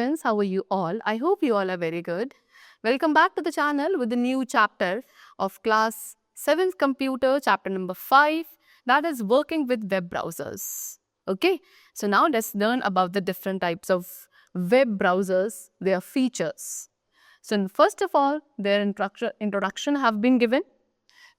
students, how are you all? I hope you all are very good. Welcome back to the channel with a new chapter of class 7th computer, chapter number 5, that is working with web browsers. Okay, so now let's learn about the different types of web browsers, their features. So first of all, their introduction have been given.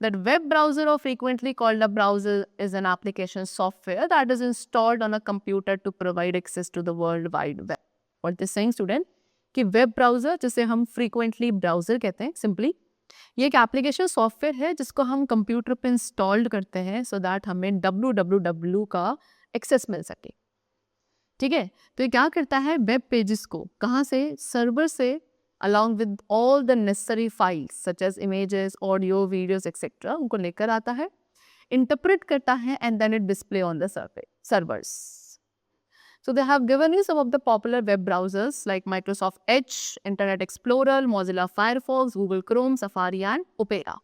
That web browser, or frequently called a browser, is an application software that is installed on a computer to provide access to the world wide web. What this saying student कि web browser, जिसे हम frequently browser कहते हैं simply, ये एक application software है जिसको हम कंप्यूटर पे इंस्टॉल्ड करते हैं सो दैट हमें www का एक्सेस मिल सके. ठीक है, तो ये क्या करता है, वेब पेजेस को कहाँ से, सर्वर से, along with all the necessary files such as images, audio, videos, etc. उनको लेकर आता है, interpret करता है and then it display on the servers. So they have given you some of the popular web browsers like Microsoft Edge, Internet Explorer, Mozilla Firefox, Google Chrome, Safari and Opera.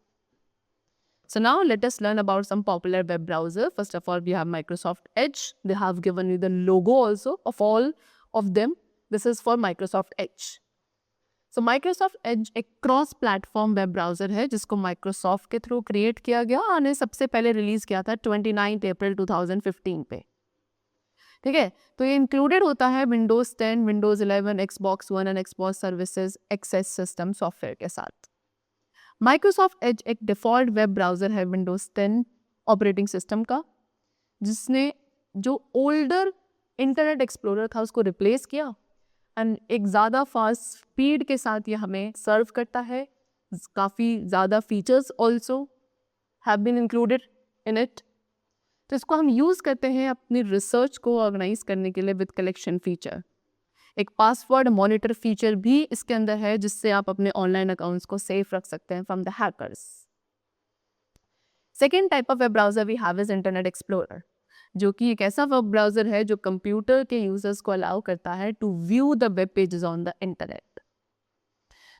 So now let us learn about some popular web browser. First of all, we have Microsoft Edge. They have given you the logo also of all of them. This is for Microsoft Edge. So Microsoft Edge एक cross platform web browser है जिसको Microsoft के through create किया गया और ने सबसे पहले रिलीज़ किया था 29 अप्रैल 2015 पे. ठीक है, तो ये इंक्लूडेड होता है Windows 10, Windows 11, Xbox One and Xbox services access system software के साथ. माइक्रोसॉफ्ट एज एक डिफ़ॉल्ट वेब ब्राउज़र है विंडोज़ 10 ऑपरेटिंग सिस्टम का, जिसने जो ओल्डर इंटरनेट एक्सप्लोरर था उसको रिप्लेस किया एंड एक ज़्यादा फास्ट स्पीड के साथ ये हमें सर्व करता है. काफ़ी ज़्यादा features also have been included in it. तो इसको हम यूज़ करते हैं अपनी रिसर्च को ऑर्गेनाइज करने के लिए विद कलेक्शन फीचर. एक पासवर्ड मॉनिटर फीचर भी इसके अंदर है जिससे आप अपने ऑनलाइन अकाउंट्स को सेफ रख सकते हैं from the hackers. Second type of web browser we have is Internet Explorer, जो कि एक ऐसा वेब ब्राउज़र है जो कंप्यूटर के यूजर्स को अलाउ करता है to view the web pages on the internet.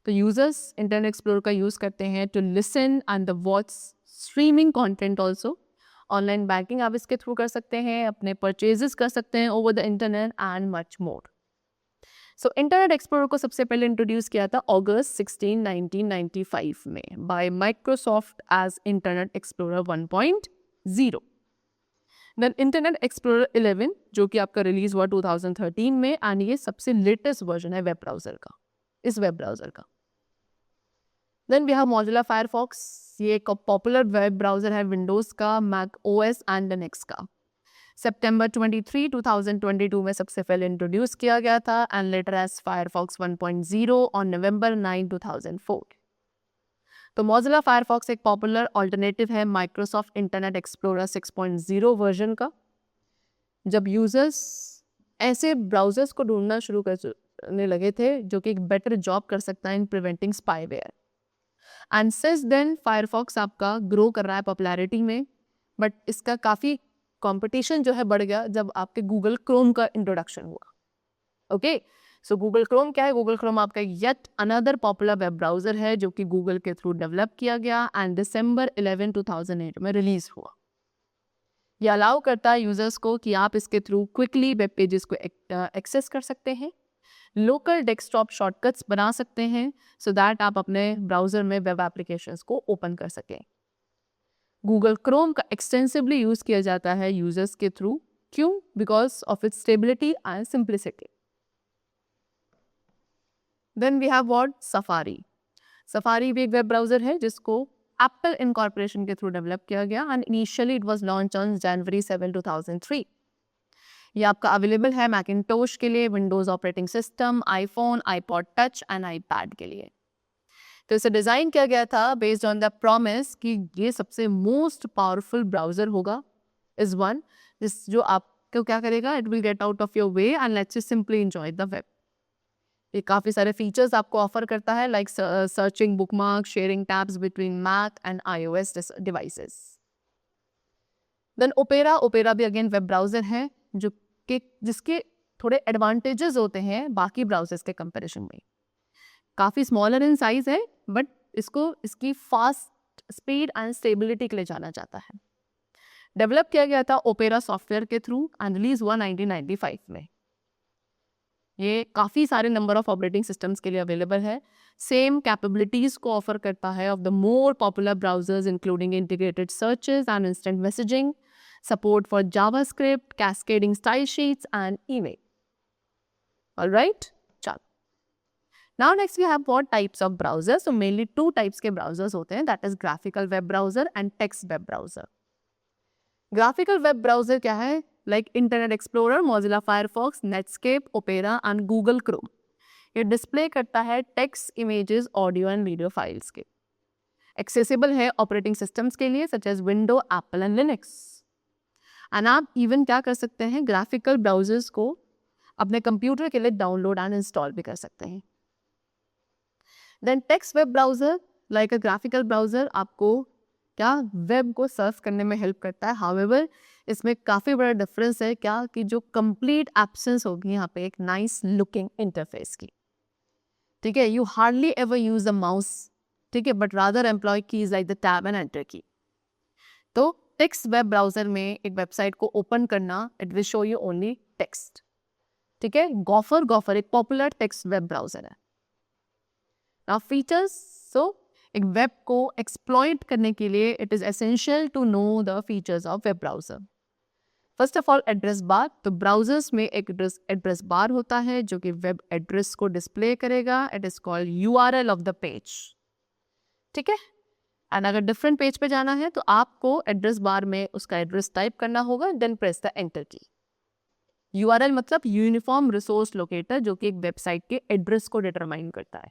तो यूजर्स इंटरनेट एक्सप्लोरर का यूज़ करते हैं to listen and the watch streaming content also. Online banking आप इसके थ्रू कर सकते हैं, अपने परचेजेस कर सकते हैं over the internet and much more. So internet explorer को सबसे पहले इंट्रोड्यूस किया था अगस्त 16, 1995 में by Microsoft Edge Internet Explorer 1.0. Then Internet Explorer 11 जो कि आपका रिलीज हुआ 2013 में एंड ये सबसे लेटेस्ट वर्जन है वेब ब्राउज़र का, इस वेब ब्राउज़र का. Then we have Mozilla Firefox. ये एक पॉपुलर वेब ब्राउज़र है विंडोज़ का, मैक ओएस एंड लिनक्स का. सितंबर 23, 2022 में सबसे पहले इंट्रोड्यूस किया गया था and later as Firefox 1.0 on November 9, 2004. तो मोजिला फायरफॉक्स एक पॉपुलर ऑल्टरनेटिव है माइक्रोसॉफ्ट इंटरनेट एक्सप्लोरर 6.0 वर्जन का. जब यूजर्स ऐसे ब्राउजर्स को ढूंढना शुरू करने लगे थे जो कि एक बेटर जॉब कर सकता है in preventing spyware. And since then Firefox आपका ग्रो कर रहा है पॉपुलैरिटी में, बट इसका काफ़ी कंपटीशन जो है बढ़ गया जब आपके गूगल क्रोम का इंट्रोडक्शन हुआ. ओके, सो गूगल क्रोम क्या है? गूगल क्रोम आपका yet another popular web browser है जो कि गूगल के थ्रू डेवलप किया गया एंड दिसंबर 11, 2008 में रिलीज हुआ. ये अलाउ करता है यूजर्स को कि आप इसके थ्रू क्विकली वेब पेजेस को एक्सेस कर सकते हैं, लोकल डेस्कटॉप शॉर्टकट्स बना सकते हैं सो दैट आप अपने ब्राउज़र में वेब एप्लीकेशंस को ओपन कर सकें. गूगल क्रोम का एक्सटेंसिवली यूज़ किया जाता है यूजर्स के थ्रू. क्यों? Because of its stability and simplicity. Then we have what? Safari. Safari भी एक वेब ब्राउज़र है जिसको एप्पल इनकॉर्पोरेशन के थ्रू डेवलप किया गया and initially it was launch on January 7, 2003. ये आपका अवेलेबल है मैकिंटोश के लिए, Windows operating system, iPhone, iPod touch and iPad के लिए. तो इसे डिज़ाइन किया गया था बेस्ड ऑन द प्रॉमिस कि ये सबसे मोस्ट पावरफुल ब्राउज़र होगा इज वन जो आपको क्या करेगा, it will get out of your way and lets you simply enjoy the web. ये काफ़ी सारे फीचर्स आपको ऑफर करता है like searching bookmark, sharing tabs between Mac and iOS devices. Then Opera भी अगेन वेब ब्राउज़र है जो कि जिसके थोड़े एडवांटेजेस होते हैं बाकी ब्राउज़र्स के कंपैरिजन में. काफ़ी स्मॉलर इन साइज है बट इसकी फास्ट स्पीड एंड स्टेबिलिटी के लिए जाना जाता है. डेवलप किया गया था ओपेरा सॉफ्टवेयर के थ्रू एंड रिलीज हुआ 1995 में. ये काफ़ी सारे नंबर ऑफ ऑपरेटिंग सिस्टम्स के लिए अवेलेबल है। सेम कैपेबिलिटीज़ को ऑफर करता है of the more popular browsers including integrated searches and instant messaging, support for JavaScript, cascading style sheets and email. Alright, चलो। Now next we have what types of browsers. तो mainly two types के browsers होते हैं, that is graphical web browser and text web browser. Graphical web browser क्या है? Like Internet Explorer, Mozilla Firefox, Netscape, Opera and Google Chrome. ये display करता है text, images, audio and video files के। Accessible है operating systems के लिए such as window, Apple and Linux. And आप इवन क्या कर सकते हैं, ग्राफिकल ब्राउजर्स को अपने कंप्यूटर के लिए डाउनलोड एंड इंस्टॉल भी कर सकते हैं। Then text web browser, like a graphical browser, आपको क्या वेब को सर्फ करने में हेल्प करता है। हाउएवर इसमें काफ़ी बड़ा डिफरेंस है क्या कि जो कंप्लीट एब्सेंस होगी यहाँ पे एक नाइस लुकिंग इंटरफेस की। ठीक है, you hardly ever use the mouse, ठीक है, but rather employ keys like the tab and enter key. तो टेक्स्ट वेब ब्राउजर में एक वेबसाइट को ओपन करना, it will show you only text. ठीक है, गॉफर एक पॉपुलर टेक्स्ट वेब ब्राउजर है। नाउ फीचर्स, सो एक वेब को एक्सप्लॉइट करने के लिए it is essential to know the features of web browser. First of all address bar. तो ब्राउजर्स में एक एड्रेस बार होता है जो कि वेब एड्रेस को डिस्प्ले करेगा। It is called URL of the page. ठीक है, एंड अगर डिफरेंट पेज पे जाना है तो आपको एड्रेस बार में उसका एड्रेस टाइप करना होगा, देन प्रेस द एंटर की। यूआरएल मतलब यूनिफॉर्म रिसोर्स लोकेटर, जो कि एक वेबसाइट के एड्रेस को डिटरमाइन करता है।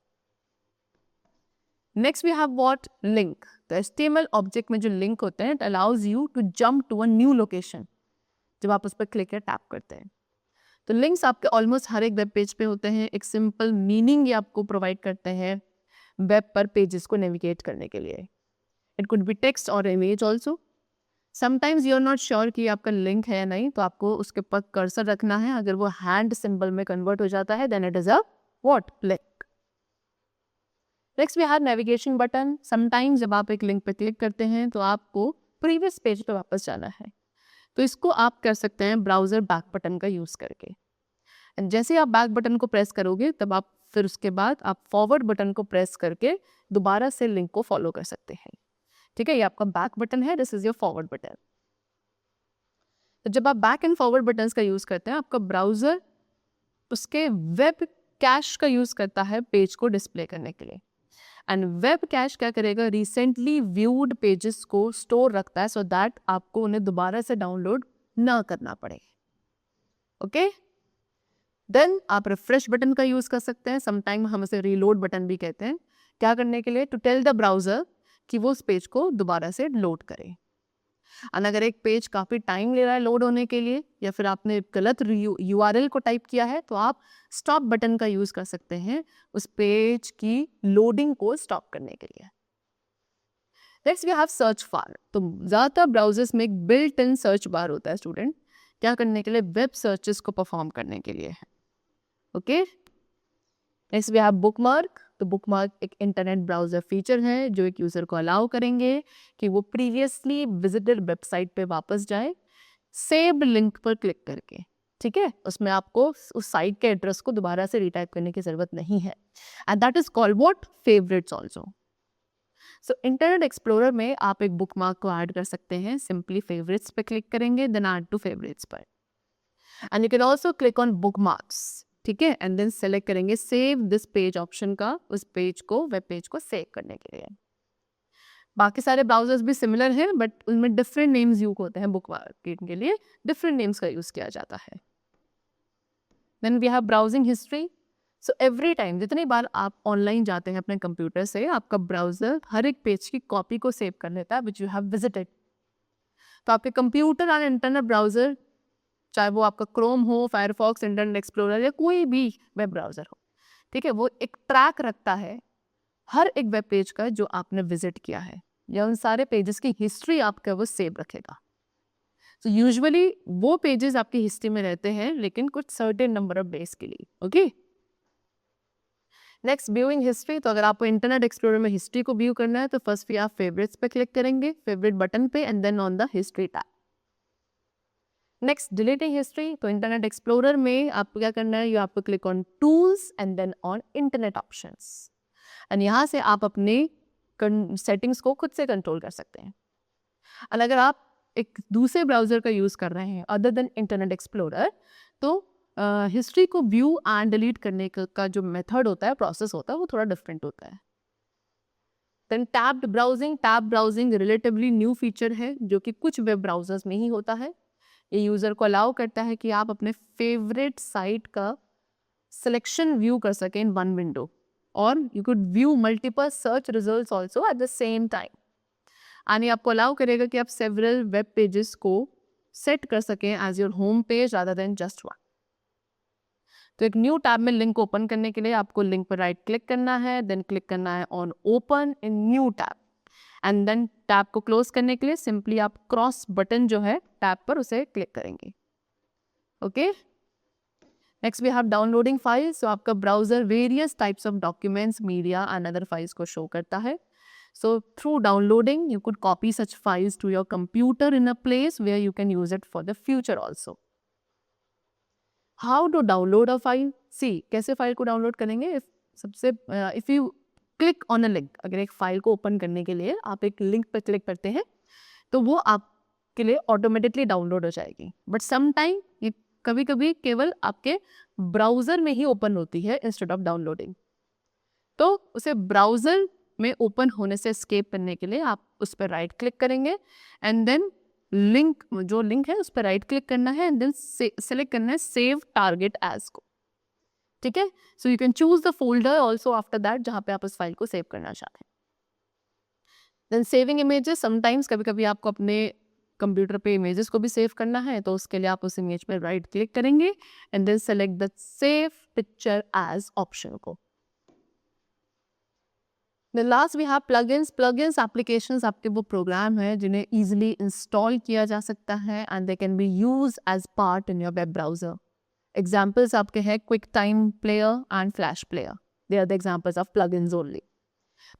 Next we have what, link. तो HTML ऑब्जेक्ट में जो लिंक होते हैं, it allows you to jump to a new location जब आप उस पर क्लिक या टैप करते हैं। तो लिंक्स आपके ऑलमोस्ट हर एक वेब पेज पे होते हैं। एक सिंपल मीनिंग ये आपको प्रोवाइड करते हैं वेब पर पेजेस को नेविगेट करने के लिए। इट कुड बी टेक्स्ट और image also. Sometimes you are not sure कि आपका लिंक है या नहीं, तो आपको उसके पर कर्सर रखना है। अगर वो हैंड सिंबल में कन्वर्ट हो जाता है, then it is a what, link. Next we have navigation button. Sometimes जब आप एक लिंक पे क्लिक करते हैं तो आपको प्रीवियस पेज पे वापस जाना है, तो इसको आप कर सकते हैं ब्राउजर बैक बटन का यूज करके। एंड जैसे आप बैक बटन को प्रेस करोगे तब आप फिर उसके बाद आप फॉरवर्ड बटन को प्रेस करके दोबारा से लिंक को फॉलो कर सकते हैं। ठीक है, ये आपका बैक बटन है, this is your forward button. तो जब आप बैक एंड फॉरवर्ड बटन्स का यूज करते हैं, आपका ब्राउजर उसके वेब कैश का यूज करता है पेज को डिस्प्ले करने के लिए। एंड वेब कैश क्या करेगा, रिसेंटली व्यूड पेजेस को स्टोर रखता है, सो दैट आपको उन्हें दोबारा से डाउनलोड ना करना पड़े। ओके, देन आप रिफ्रेश बटन का यूज कर सकते हैं। समटाइम हम इसे रीलोड बटन भी कहते हैं। क्या करने के लिए, टू टेल द ब्राउजर कि वो उस पेज को दोबारा से लोड करे। और अगर एक पेज काफ़ी टाइम ले रहा है लोड होने के लिए, या फिर आपने गलत यूआरएल को टाइप किया है, तो आप स्टॉप बटन का यूज कर सकते हैं उस पेज की लोडिंग को स्टॉप करने के लिए। Next we have search bar. तो ज़्यादातर ब्राउजर्स में एक बिल्ट इन सर्च बार होता है स्टूडेंट, क्या करने के लिए, वेब सर्चेस को परफॉर्म करने के लिए है। Okay, next we have bookmark. तो बुकमार्क एक इंटरनेट ब्राउजर फीचर है जो एक यूज़र को अलाउ करेंगे कि वो प्रीवियसली विजिटेड वेबसाइट पे वापस जाए सेव्ड लिंक पर क्लिक करके। ठीक है, उसमें आपको उस साइट के एड्रेस को दोबारा से रीटाइप करने की ज़रूरत नहीं है। And that is called what, favourites also. So internet Explorer में आप एक बुकमार्क को ऐड कर सकते हैं। सिंपली फेवरेट्स पे क्लिक करेंगे, देन ऐड टू फेवरेट्स पर। And you can also click on bookmarks. ठीक है, एंड देन सेलेक्ट करेंगे सेव दिस पेज ऑप्शन का, उस पेज को, वेब पेज को सेव करने के लिए। बाकी सारे ब्राउजर्स भी सिमिलर हैं, बट उनमें डिफरेंट नेम्स यूज होते हैं। बुकमार्किंग के लिए डिफरेंट नेम्स का यूज किया जाता है। Then we have browsing history. So every time जितनी बार आप ऑनलाइन जाते हैं अपने कंप्यूटर से, आपका ब्राउजर हर एक पेज की कॉपी को सेव कर लेता है विच यू हैव विजिटेड। तो आपके कंप्यूटर और इंटरनेट ब्राउजर, चाहे वो आपका क्रोम हो, फायरफॉक्स, इंटरनेट एक्सप्लोरर या कोई भी वेब ब्राउजर हो, ठीक है, वो एक ट्रैक रखता है हर एक वेब पेज का जो आपने विजिट किया है, या उन सारे पेजेस की हिस्ट्री आपका वो सेव रखेगा। तो यूजुअली वो पेजेस आपकी हिस्ट्री में रहते हैं, लेकिन कुछ सर्टेन नंबर ऑफ डेज के लिए। Okay, next viewing history. तो अगर आपको इंटरनेट एक्सप्लोरर में हिस्ट्री को व्यू करना है तो फर्स्ट भी आप फेवरेट्स पे क्लिक करेंगे, फेवरेट बटन पे, and then on the history tab. Next deleting history, तो इंटरनेट एक्सप्लोरर में आपको क्या करना है, you have to click on tools and then on internet options, and यहाँ से आप अपने सेटिंग्स को खुद से कंट्रोल कर सकते हैं। और अगर आप एक दूसरे ब्राउज़र का यूज़ कर रहे हैं अदर देन इंटरनेट एक्सप्लोरर, तो हिस्ट्री को व्यू एंड डिलीट करने का जो मेथड होता है, प्रोसेस होता है, वो थोड़ा डिफरेंट होता है। Then tabbed browsing relatively new feature है जो कि कुछ वेब ब्राउजर्स में ही होता है। ये यूज़र को अलाउ करता है कि आप अपने फेवरेट साइट का सिलेक्शन व्यू कर सकें इन वन विंडो, और you could view multiple search results also at the same time. And ये आपको अलाउ करेगा कि आप सेवरल वेब पेजेस को सेट कर सकें as your home page rather than just one. तो एक न्यू टैब में लिंक ओपन करने के लिए आपको लिंक पर राइट क्लिक करना है, देन क्लिक करना है on open in new tab, and then tab को क्लोज करने के लिए सिंपली आप क्रॉस बटन जो है टैब पर उसे क्लिक करेंगे। Okay, next we have downloading files. तो आपका browser various types of documents, media and other files को शो करता है। So through downloading, you could copy such files to your computer in a place where you can use it for the future also. How to download a file? See, कैसे file को download करेंगे? If you click on a link, अगर एक file को open करने के लिए आप एक लिंक पर क्लिक करते हैं तो वो आपके लिए ऑटोमेटिकली डाउनलोड हो जाएगी, बट समटाइम ये कभी कभी केवल आपके ब्राउजर में ही ओपन होती है इंस्टेड ऑफ डाउनलोडिंग। तो उसे ब्राउजर में ओपन होने से एस्केप करने के लिए आप उस पर राइट क्लिक करेंगे, एंड देन जो लिंक है उस पर राइट क्लिक करना है, एंड देन सेलेक्ट करना है सेव टारगेट एज को। ठीक है, so you can choose the folder also after that जहाँ पे आप उस फाइल को सेव करना चाहते हैं। देन सेविंग इमेजेस, समटाइम्स कभी कभी आपको अपने कंप्यूटर पे इमेजेस को भी सेव करना है, तो उसके लिए आप उस इमेज पे राइट क्लिक करेंगे and then select the save picture as option को। Then last we have plugins. Plugins applications आपके वो प्रोग्राम है जिन्हें easily इंस्टॉल किया जा सकता है and they can be used as part in your web browser. Examples आपके हैं QuickTime Player and Flash Player. They are the examples of plugins only.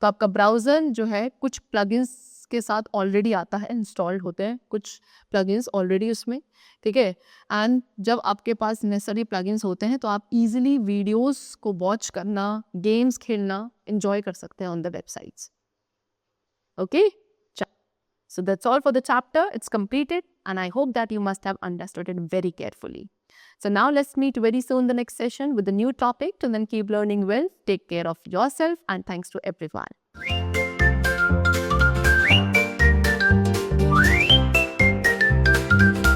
तो आपका ब्राउज़र जो है कुछ प्लगइन्स के साथ ऑलरेडी आता है, इंस्टॉल्ड होते हैं कुछ प्लगइन्स ऑलरेडी उसमें, ठीक है। एंड जब आपके पास नेसेसरी प्लगइन्स होते हैं तो आप इजीली वीडियोस को वॉच करना, गेम्स खेलना एंजॉय कर सकते हैं on the websites. Okay, so that's all for the chapter. It's completed and I hope that you must have understood it very carefully. So now let's meet very soon the next session with a new topic. Till then, keep learning well, take care of yourself, and thanks to everyone.